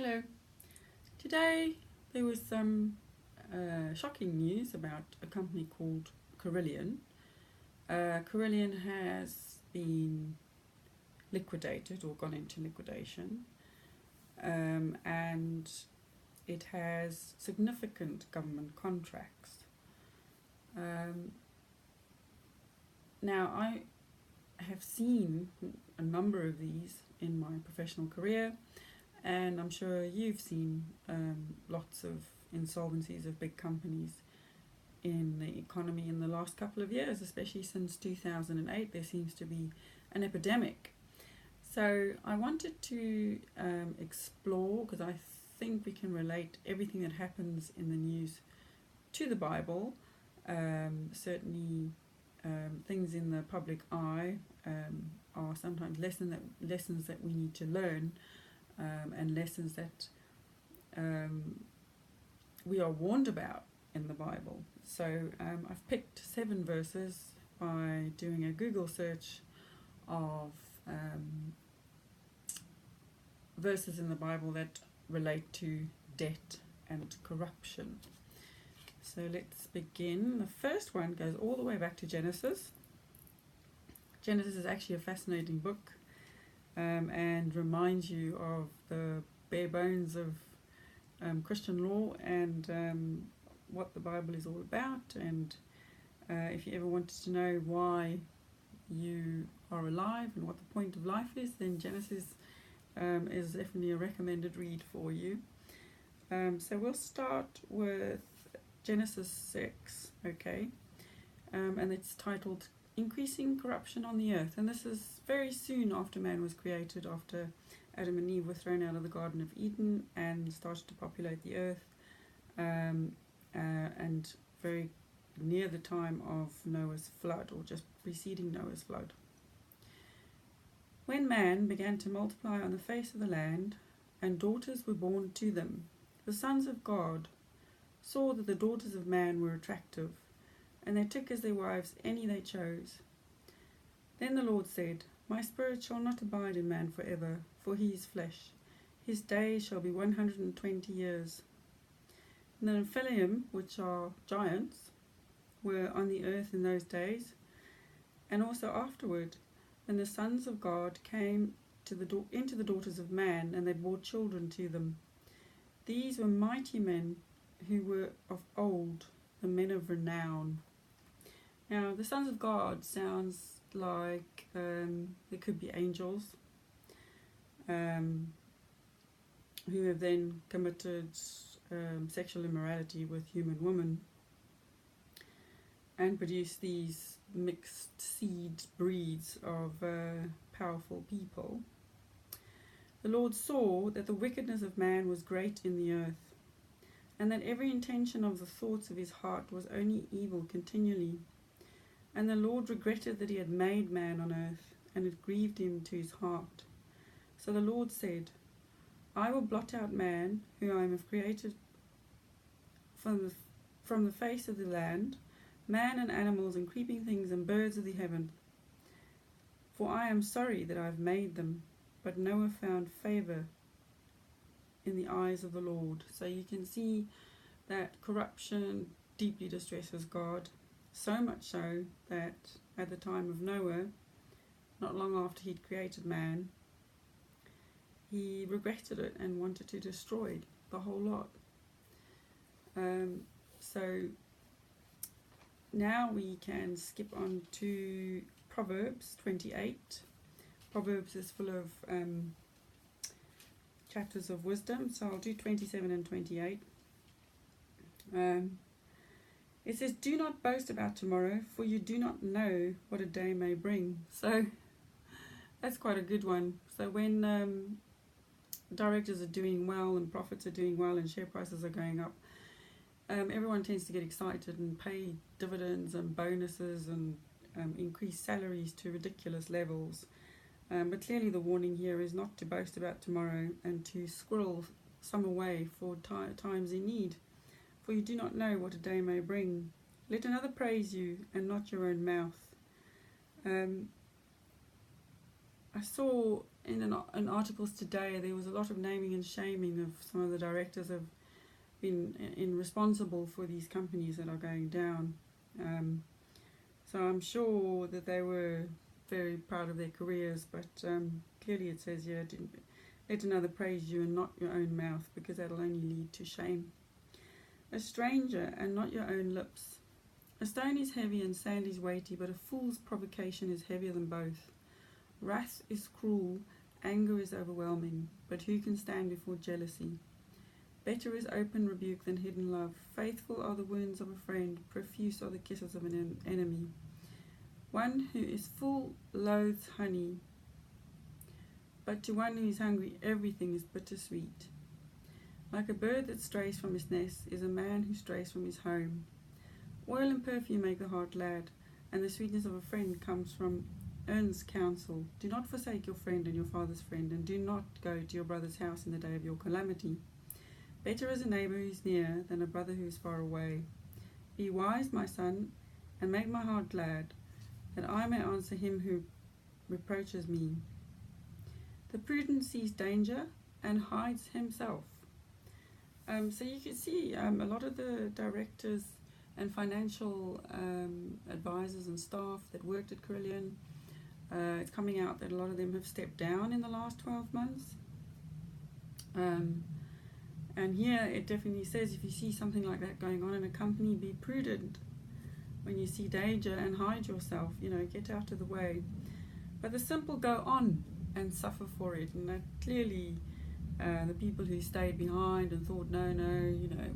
Hello. Today there was some shocking news about a company called Carillion. Carillion has been liquidated or gone into liquidation, and it has significant government contracts. Now, I have seen a number of these in my professional career, and I'm sure you've seen lots of insolvencies of big companies in the economy in the last couple of years, especially since 2008. There seems to be an epidemic. So I wanted to explore, because I think we can relate everything that happens in the news to the Bible. Certainly things in the public eye are sometimes lessons that we need to learn, and lessons that we are warned about in the Bible. So I've picked 7 verses by doing a Google search of verses in the Bible that relate to debt and corruption. So let's begin. The first one goes all the way back to Genesis. Genesis is actually a fascinating book, and reminds you of the bare bones of Christian law and what the Bible is all about. And if you ever wanted to know why you are alive and what the point of life is, then Genesis is definitely a recommended read for you. So we'll start with Genesis 6, okay, and it's titled Increasing Corruption on the Earth. And this is very soon after man was created, after Adam and Eve were thrown out of the Garden of Eden and started to populate the earth, and very near the time of Noah's flood, or just preceding Noah's flood. When man began to multiply on the face of the land, and daughters were born to them, the sons of God saw that the daughters of man were attractive, and they took as their wives any they chose. Then the Lord said, My spirit shall not abide in man forever, for he is flesh. His days shall be 120 years. And the Nephilim, which are giants, were on the earth in those days, and also afterward, when the sons of God came into the daughters of man, and they bore children to them. These were mighty men who were of old, the men of renown. Now, the sons of God sounds like there could be angels who have then committed sexual immorality with human women and produced these mixed seed breeds of powerful people. The Lord saw that the wickedness of man was great in the earth, and that every intention of the thoughts of his heart was only evil continually. And the Lord regretted that he had made man on earth, and it grieved him to his heart. So the Lord said, I will blot out man, whom I have created from the face of the land, man and animals and creeping things and birds of the heaven. For I am sorry that I have made them. But Noah found favor in the eyes of the Lord. So you can see that corruption deeply distresses God, so much so that at the time of Noah, not long after he'd created man, he regretted it and wanted to destroy the whole lot. So now we can skip on to Proverbs 28. Proverbs is full of chapters of wisdom, so I'll do 27 and 28. It says, Do not boast about tomorrow, for you do not know what a day may bring. So that's quite a good one. So when directors are doing well and profits are doing well and share prices are going up, everyone tends to get excited and pay dividends and bonuses and increase salaries to ridiculous levels. But clearly the warning here is not to boast about tomorrow and to squirrel some away for times in need. For you do not know what a day may bring. Let another praise you and not your own mouth. I saw in articles today, there was a lot of naming and shaming of some of the directors have been responsible for these companies that are going down. So I'm sure that they were very proud of their careers, but clearly it says here, let another praise you and not your own mouth, because that'll only lead to shame. A stranger and not your own lips. A stone is heavy and sand is weighty, but a fool's provocation is heavier than both. Wrath is cruel, anger is overwhelming, but who can stand before jealousy? Better is open rebuke than hidden love. Faithful are the wounds of a friend, profuse are the kisses of an enemy. One who is full loathes honey, but to one who is hungry everything is bittersweet. Like a bird that strays from his nest is a man who strays from his home. Oil and perfume make the heart glad, and the sweetness of a friend comes from earnest counsel. Do not forsake your friend and your father's friend, and do not go to your brother's house in the day of your calamity. Better is a neighbor who is near than a brother who is far away. Be wise, my son, and make my heart glad, that I may answer him who reproaches me. The prudent sees danger and hides himself. So you can see a lot of the directors and financial advisors and staff that worked at Carillion, it's coming out that a lot of them have stepped down in the last 12 months. And here it definitely says, if you see something like that going on in a company, be prudent. When you see danger, and hide yourself, get out of the way. But the simple go on and suffer for it, and that clearly the people who stayed behind and thought, no,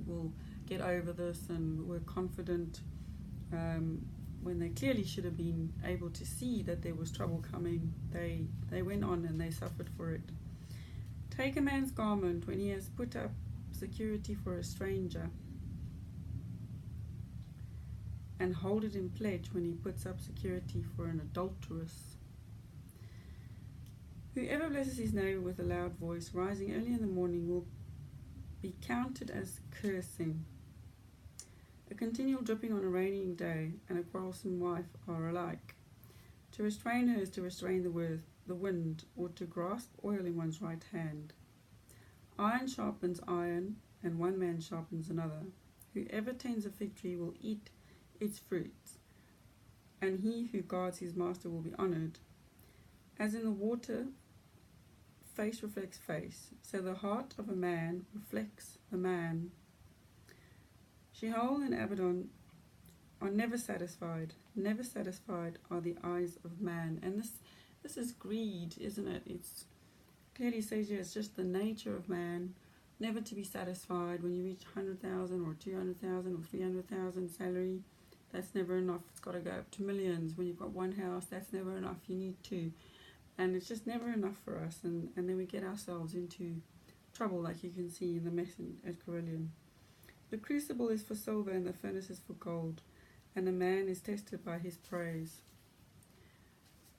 we'll get over this and were confident, when they clearly should have been able to see that there was trouble coming, they went on and they suffered for it. Take a man's garment when he has put up security for a stranger, and hold it in pledge when he puts up security for an adulteress. Whoever blesses his neighbor with a loud voice, rising early in the morning, will be counted as cursing. A continual dripping on a rainy day and a quarrelsome wife are alike. To restrain her is to restrain the wind, or to grasp oil in one's right hand. Iron sharpens iron, and one man sharpens another. Whoever tends a fig tree will eat its fruits, and he who guards his master will be honored. As in the water, face reflects face, so the heart of a man reflects the man. Sheol and Abaddon are never satisfied. Never satisfied are the eyes of man. And this is greed, isn't it? It's clearly says here it's just the nature of man, never to be satisfied. When you reach 100,000 or 200,000 or 300,000 salary, that's never enough. It's got to go up to millions. When you've got one house, that's never enough. You need two. And it's just never enough for us. And then we get ourselves into trouble, like you can see in the mess at Carillion. The crucible is for silver and the furnace is for gold, and a man is tested by his praise.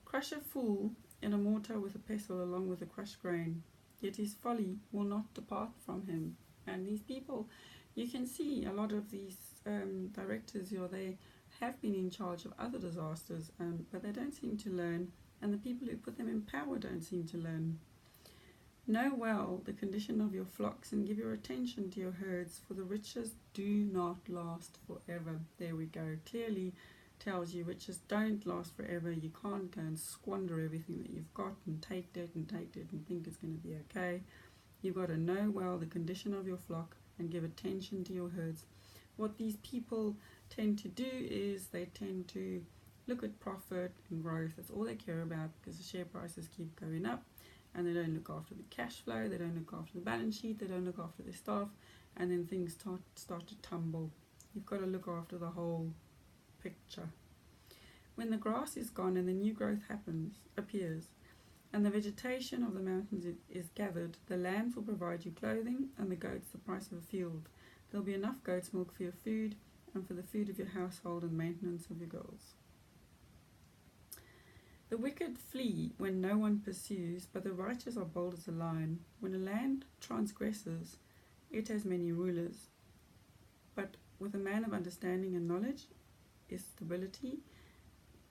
Crush a fool in a mortar with a pestle along with the crushed grain, yet his folly will not depart from him. And these people, you can see a lot of these directors, they have been in charge of other disasters, but they don't seem to learn, and the people who put them in power don't seem to learn. Know well the condition of your flocks, and give your attention to your herds, for the riches do not last forever. There we go. Clearly tells you riches don't last forever. You can't go and squander everything that you've got and take debt and think it's going to be okay. You've got to know well the condition of your flock and give attention to your herds. What these people tend to do is they tend to look at profit and growth. That's all they care about, because the share prices keep going up, and they don't look after the cash flow, they don't look after the balance sheet, they don't look after their staff, and then things start to tumble. You've got to look after the whole picture. When the grass is gone and the new growth appears, and the vegetation of the mountains is gathered, the lambs will provide you clothing, and the goats the price of a field. There'll be enough goat's milk for your food, and for the food of your household and maintenance of your girls. The wicked flee when no one pursues, but the righteous are bold as a lion. When a land transgresses, it has many rulers, but with a man of understanding and knowledge, its stability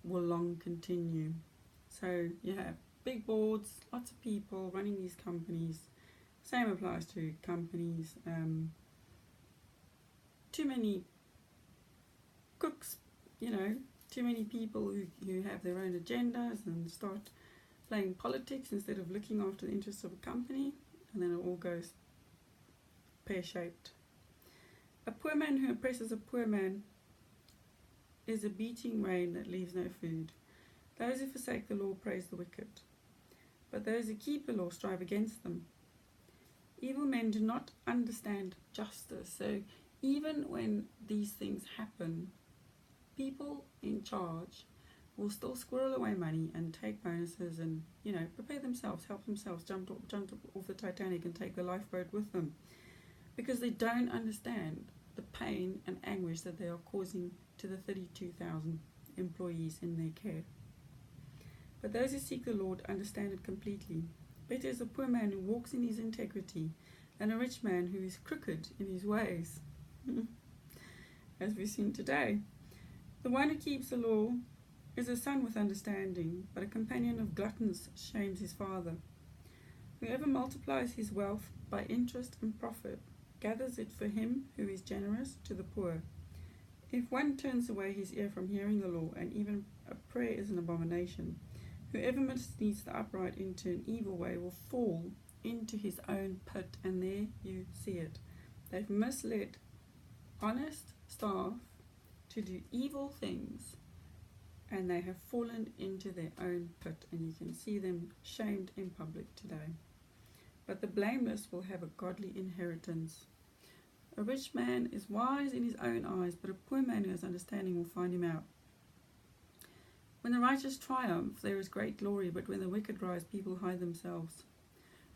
will long continue. So you have big boards, lots of people running these companies. Same applies to companies. Too many cooks, too many people who have their own agendas and start playing politics instead of looking after the interests of a company, and then it all goes pear-shaped. A poor man who oppresses a poor man is a beating rain that leaves no food. Those who forsake the law praise the wicked, but those who keep the law strive against them. Evil men do not understand justice. So even when these things happen, people in charge will still squirrel away money and take bonuses and, prepare themselves, help themselves, jump off the Titanic and take the lifeboat with them, because they don't understand the pain and anguish that they are causing to the 32,000 employees in their care. But those who seek the Lord understand it completely. Better is a poor man who walks in his integrity than a rich man who is crooked in his ways, as we've seen today. The one who keeps the law is a son with understanding, but a companion of gluttons shames his father. Whoever multiplies his wealth by interest and profit gathers it for him who is generous to the poor. If one turns away his ear from hearing the law, and even a prayer is an abomination, whoever misleads the upright into an evil way will fall into his own pit. And there you see it. They've misled honest staff to do evil things, and they have fallen into their own pit, and you can see them shamed in public today. But the blameless will have a godly inheritance. A rich man is wise in his own eyes, but a poor man who has understanding will find him out. When the righteous triumph, there is great glory, but when the wicked rise, people hide themselves.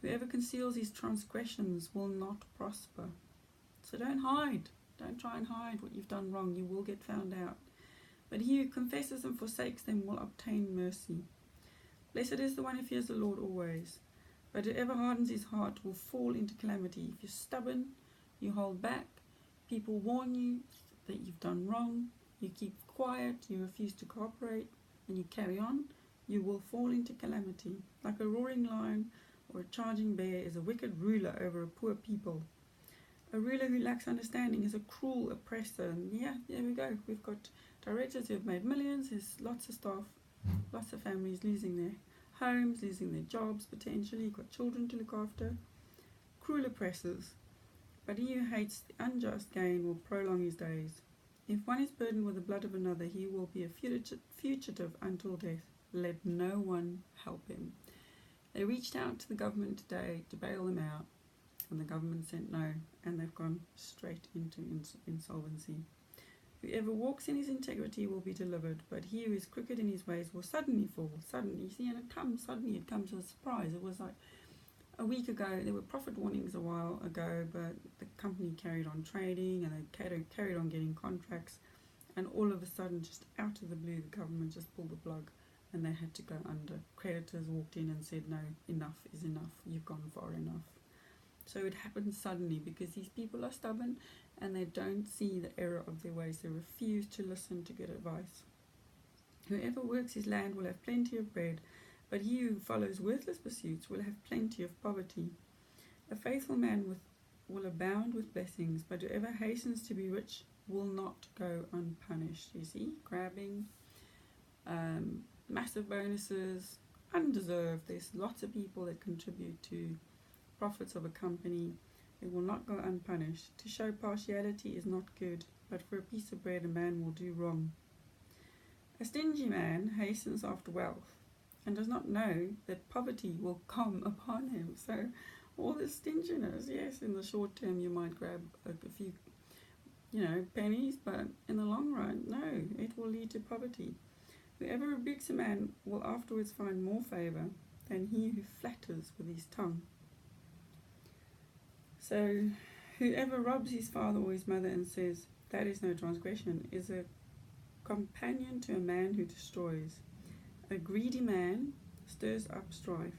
Whoever conceals his transgressions will not prosper. So don't hide. Don't try and hide what you've done wrong. You will get found out. But he who confesses and forsakes them will obtain mercy. Blessed is the one who fears the Lord always, but whoever hardens his heart will fall into calamity. If you're stubborn, you hold back, people warn you that you've done wrong, you keep quiet, you refuse to cooperate, and you carry on, you will fall into calamity. Like a roaring lion or a charging bear is a wicked ruler over a poor people. A ruler who lacks understanding is a cruel oppressor. And there we go. We've got directors who have made millions. There's lots of staff, lots of families losing their homes, losing their jobs potentially. You've got children to look after. Cruel oppressors. But he who hates the unjust gain will prolong his days. If one is burdened with the blood of another, he will be a fugitive until death. Let no one help him. They reached out to the government today to bail them out, and the government said no, and they've gone straight into insolvency. Whoever walks in his integrity will be delivered, but he who is crooked in his ways will suddenly fall. Suddenly, and it comes as a surprise. It was like a week ago, there were profit warnings a while ago, but the company carried on trading, and they carried on getting contracts, and all of a sudden, just out of the blue, the government just pulled the plug, and they had to go under. Creditors walked in and said, no, enough is enough, you've gone far enough. So it happened suddenly because these people are stubborn and they don't see the error of their ways. They refuse to listen to good advice. Whoever works his land will have plenty of bread, but he who follows worthless pursuits will have plenty of poverty. A faithful man will abound with blessings, but whoever hastens to be rich will not go unpunished. You see, grabbing, massive bonuses, undeserved. There's lots of people that contribute to profits of a company. It will not go unpunished. To show partiality is not good, but for a piece of bread a man will do wrong. A stingy man hastens after wealth and does not know that poverty will come upon him. So all this stinginess, yes, in the short term you might grab a few pennies, but in the long run, no, it will lead to poverty. Whoever rebukes a man will afterwards find more favor than he who flatters with his tongue. So whoever robs his father or his mother and says, that is no transgression, is a companion to a man who destroys. A greedy man stirs up strife,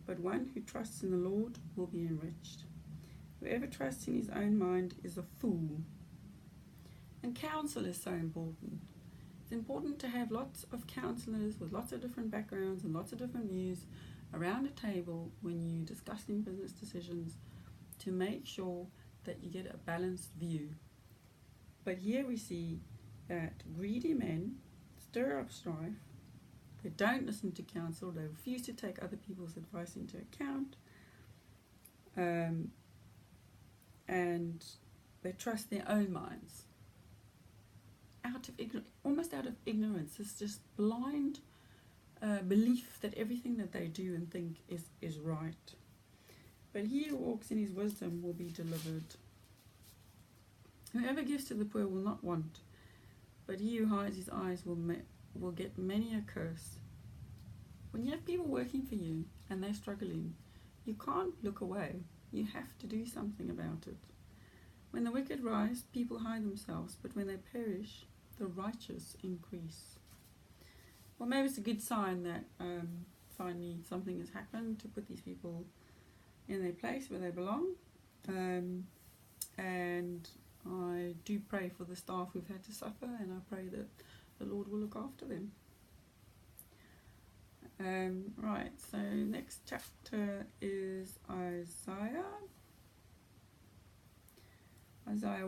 but one who trusts in the Lord will be enriched. Whoever trusts in his own mind is a fool. And counsel is so important. It's important to have lots of counsellors with lots of different backgrounds and lots of different views around a table when you're discussing business decisions to make sure that you get a balanced view. But here we see that greedy men stir up strife, they don't listen to counsel, they refuse to take other people's advice into account, and they trust their own minds. Almost out of ignorance. It's just blind belief that everything that they do and think is right. But he who walks in his wisdom will be delivered. Whoever gives to the poor will not want, but he who hides his eyes will get many a curse. When you have people working for you and they're struggling, you can't look away. You have to do something about it. When the wicked rise, people hide themselves, but when they perish, the righteous increase. Well, maybe it's a good sign that finally something has happened to put these people in their place where they belong. And I do pray for the staff who've had to suffer, and I pray that the Lord will look after them. Right, so next chapter is Isaiah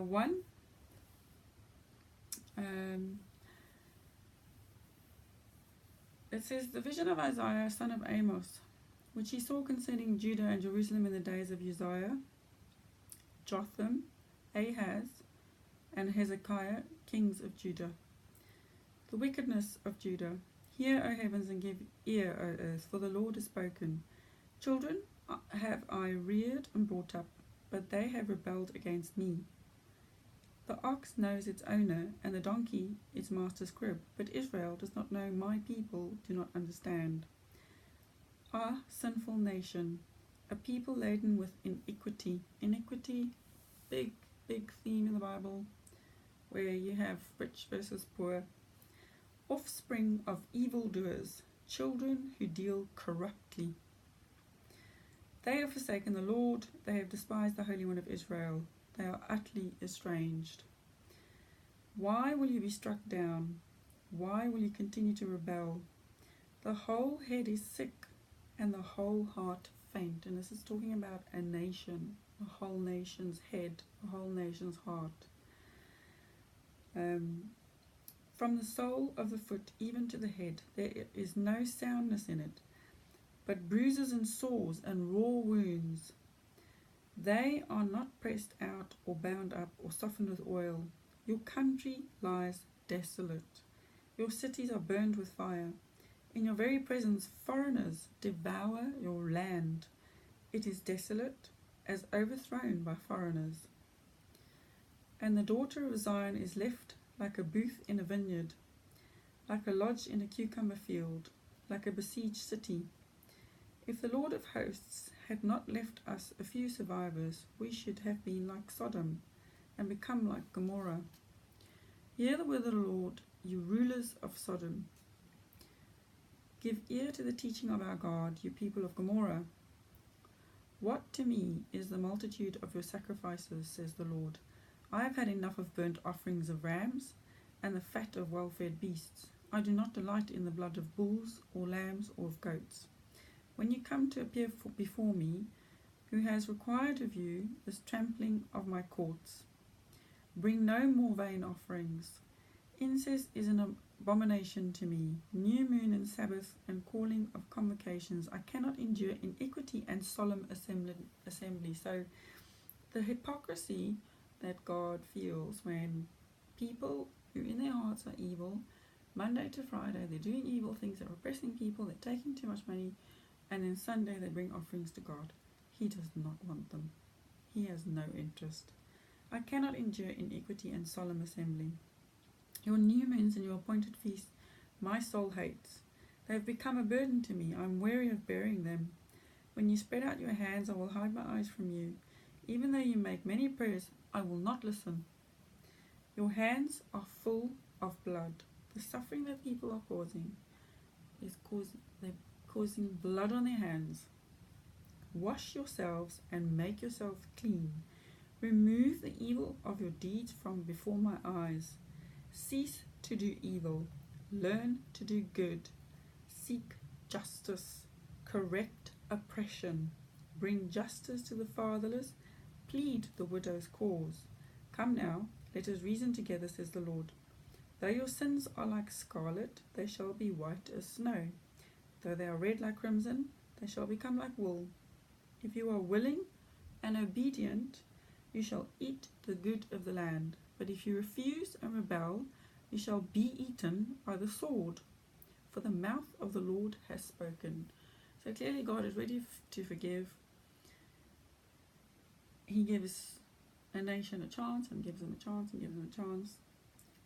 1. It says, the vision of Isaiah, son of Amos, which he saw concerning Judah and Jerusalem in the days of Uzziah, Jotham, Ahaz, and Hezekiah, kings of Judah. The wickedness of Judah. Hear, O heavens, and give ear, O earth, for the Lord has spoken. Children have I reared and brought up, but they have rebelled against me. The ox knows its owner, and the donkey its master's crib, but Israel does not know, my people do not understand. Ah, sinful nation, a people laden with iniquity. Iniquity, big theme in the Bible, where you have rich versus poor. Offspring of evildoers, children who deal corruptly. They have forsaken the Lord, they have despised the Holy One of Israel. They are utterly estranged. Why will you be struck down? Why will you continue to rebel? The whole head is sick, and the whole heart faint. And this is talking about a nation, a whole nation's head, a whole nation's heart. From the sole of the foot even to the head, there is no soundness in it, but bruises and sores and raw wounds. They are not pressed out or bound up or softened with oil. Your country lies desolate. Your cities are burned with fire. In your very presence, foreigners devour your land. It is desolate, as overthrown by foreigners. And the daughter of Zion is left like a booth in a vineyard, like a lodge in a cucumber field, like a besieged city. If the Lord of hosts had not left us a few survivors, we should have been like Sodom and become like Gomorrah. Hear the word of the Lord, you rulers of Sodom. Give ear to the teaching of our God, you people of Gomorrah. What to me is the multitude of your sacrifices, says the Lord. I have had enough of burnt offerings of rams and the fat of well-fed beasts. I do not delight in the blood of bulls or lambs or of goats. When you come to appear before me, who has required of you this trampling of my courts? Bring no more vain offerings. Incense is an abomination to me. New moon and Sabbath and calling of convocations. I cannot endure iniquity and solemn assembly. So the hypocrisy that God feels when people who in their hearts are evil, Monday to Friday they're doing evil things, they're oppressing people, they're taking too much money, and then Sunday they bring offerings to God. He does not want them. He has no interest. I cannot endure iniquity and solemn assembly. Your new moons and your appointed feasts my soul hates. They have become a burden to me. I am weary of bearing them. When you spread out your hands, I will hide my eyes from you. Even though you make many prayers, I will not listen. Your hands are full of blood. The suffering that people are causing is causing blood on their hands. Wash yourselves and make yourselves clean. Remove the evil of your deeds from before my eyes. Cease to do evil. Learn to do good. Seek justice. Correct oppression. Bring justice to the fatherless. Plead the widow's cause. Come now, let us reason together, says the Lord. Though your sins are like scarlet, they shall be white as snow. Though they are red like crimson, they shall become like wool. If you are willing and obedient, you shall eat the good of the land. But if you refuse and rebel, you shall be eaten by the sword. For the mouth of the Lord has spoken. So clearly God is ready to forgive. He gives a nation a chance and gives them a chance and gives them a chance.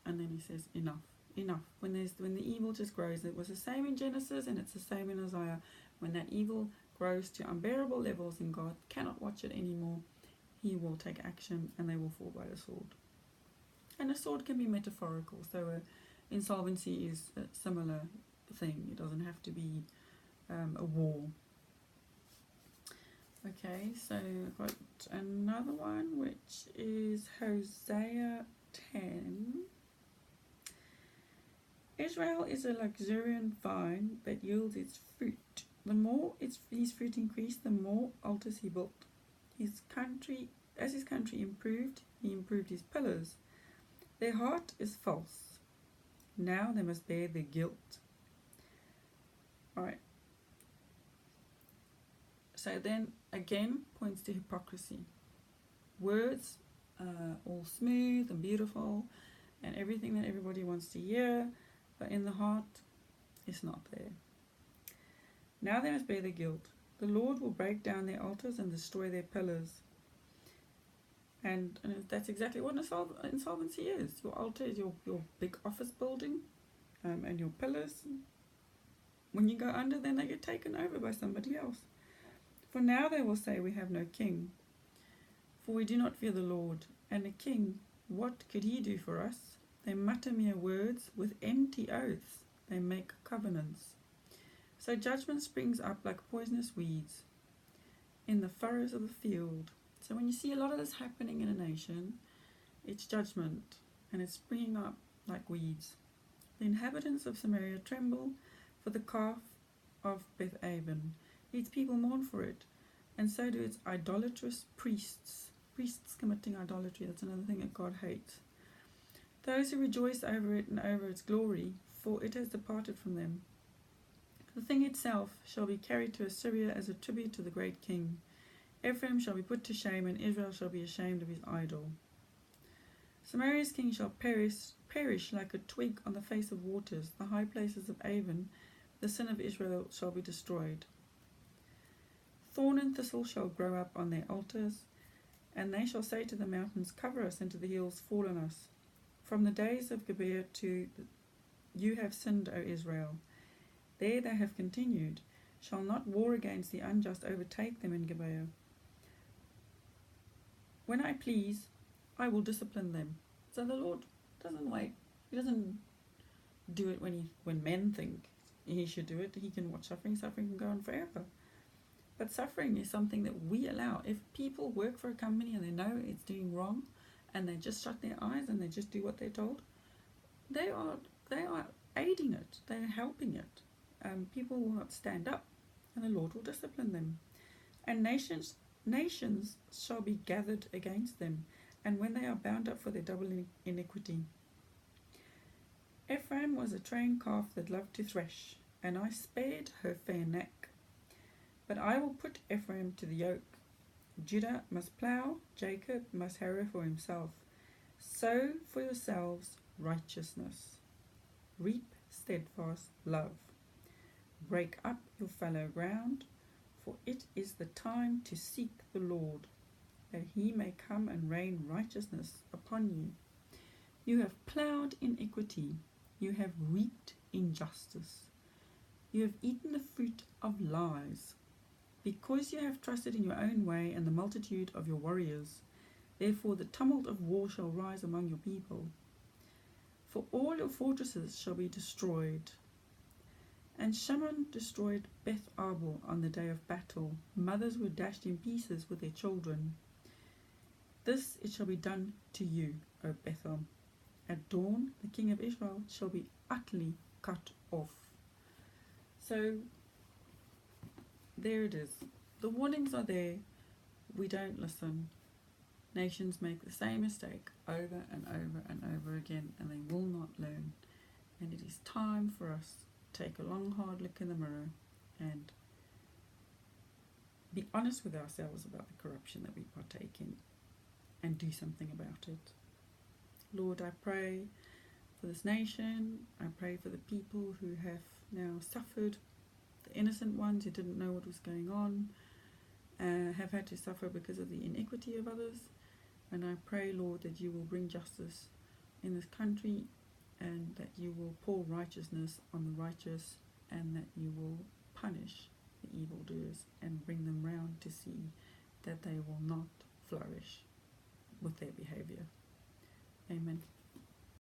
And then he says, enough, enough. When the evil just grows, it was the same in Genesis and it's the same in Isaiah. When that evil grows to unbearable levels and God cannot watch it anymore, he will take action and they will fall by the sword. And a sword can be metaphorical, so insolvency is a similar thing. It doesn't have to be a war. Okay, so I've got another one which is Hosea 10. Israel is a luxuriant vine that yields its fruit. The more his fruit increased, the more altars he built. As his country improved, he improved his pillars. Their heart is false. Now they must bear their guilt. Alright. So then again points to hypocrisy. Words all smooth and beautiful and everything that everybody wants to hear, but in the heart it's not there. Now they must bear their guilt. The Lord will break down their altars and destroy their pillars. And that's exactly what insolvency is. Your altar is your big office building, and your pillars. When you go under, then they get taken over by somebody else. For now they will say, we have no king. For we do not fear the Lord. And a king, what could he do for us? They mutter mere words with empty oaths. They make covenants. So judgment springs up like poisonous weeds in the furrows of the field. So when you see a lot of this happening in a nation, it's judgment, and it's springing up like weeds. The inhabitants of Samaria tremble for the calf of Beth-aven. Its people mourn for it, and so do its idolatrous priests. Priests committing idolatry, that's another thing that God hates. Those who rejoice over it and over its glory, for it has departed from them. The thing itself shall be carried to Assyria as a tribute to the great king. Ephraim shall be put to shame, and Israel shall be ashamed of his idol. Samaria's king shall perish like a twig on the face of waters. The high places of Avon, the sin of Israel, shall be destroyed. Thorn and thistle shall grow up on their altars, and they shall say to the mountains, cover us, and to the hills, fall on us. From the days of Gibeah you have sinned, O Israel. There they have continued. Shall not war against the unjust overtake them in Gibeah? When I please, I will discipline them. So the Lord doesn't wait. He doesn't do it when men think he should do it. He can watch suffering. Suffering can go on forever. But suffering is something that we allow. If people work for a company and they know it's doing wrong, and they just shut their eyes and they just do what they're told, they are aiding it. They are helping it. People will not stand up, and the Lord will discipline them. And nations shall be gathered against them, and when they are bound up for their double iniquity. Ephraim was a trained calf that loved to thresh, and I spared her fair neck. But I will put Ephraim to the yoke. Judah must plough, Jacob must harrow for himself. Sow for yourselves righteousness. Reap steadfast love. Break up your fallow ground, for it is the time to seek the Lord, that he may come and rain righteousness upon you. You have ploughed iniquity, you have reaped injustice. You have eaten the fruit of lies. Because you have trusted in your own way and the multitude of your warriors, therefore the tumult of war shall rise among your people. For all your fortresses shall be destroyed. And Shaman destroyed Beth Arbel on the day of battle. Mothers were dashed in pieces with their children. This it shall be done to you, O Bethel. At dawn the king of Israel shall be utterly cut off. So there it is. The warnings are there. We don't listen. Nations make the same mistake over and over and over again, and they will not learn. And it is time for us to take a long, hard look in the mirror and be honest with ourselves about the corruption that we partake in and do something about it. Lord, I pray for this nation. I pray for the people who have now suffered, the innocent ones who didn't know what was going on, have had to suffer because of the iniquity of others. And I pray, Lord, that you will bring justice in this country, and that you will pour righteousness on the righteous, and that you will punish the evildoers and bring them round to see that they will not flourish with their behaviour. Amen.